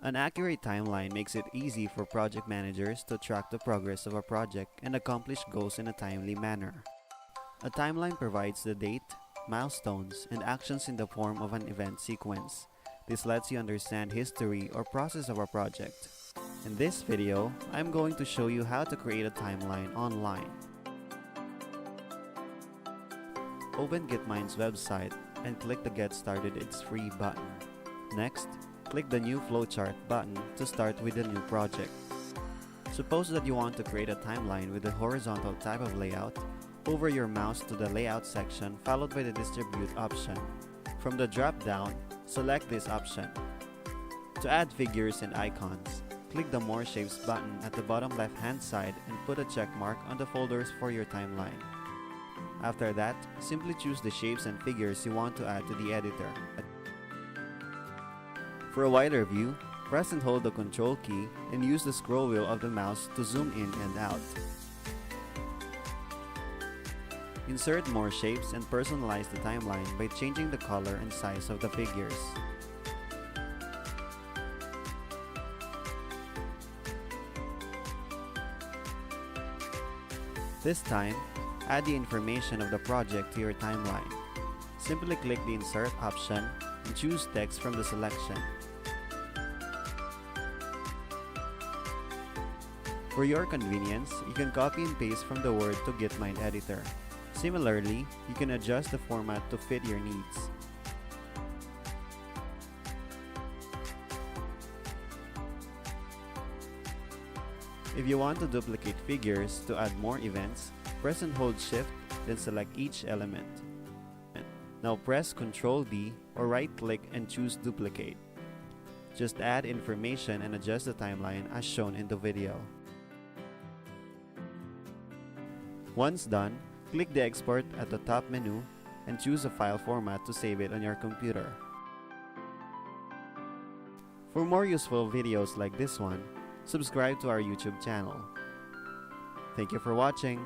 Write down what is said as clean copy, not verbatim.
An accurate timeline makes it easy for project managers to track the progress of a project and accomplish goals in a timely manner. A timeline provides the date, milestones, and actions in the form of an event sequence. This lets you understand history or process of a project. In this video, I'm going to show you how to create a timeline online. Open Gitmine's website and click the Get Started It's Free button. Next, click the New Flowchart button to start with a new project. Suppose that you want to create a timeline with a horizontal type of layout. Hover your mouse to the Layout section followed by the Distribute option. From the drop-down, select this option. To add figures and icons, click the More Shapes button at the bottom left-hand side and put a check mark on the folders for your timeline. After that, simply choose the shapes and figures you want to add to the editor. For a wider view, press and hold the Control key and use the scroll wheel of the mouse to zoom in and out. Insert more shapes and personalize the timeline by changing the color and size of the figures. This time, add the information of the project to your timeline. Simply click the Insert option and choose text from the selection. For your convenience, you can copy and paste from the Word to Gitmine editor. Similarly, you can adjust the format to fit your needs. If you want to duplicate figures to add more events, press and hold Shift, then select each element. Now press Ctrl D or right-click and choose Duplicate. Just add information and adjust the timeline as shown in the video. Once done, click the Export at the top menu and choose a file format to save it on your computer. For more useful videos like this one, subscribe to our YouTube channel. Thank you for watching.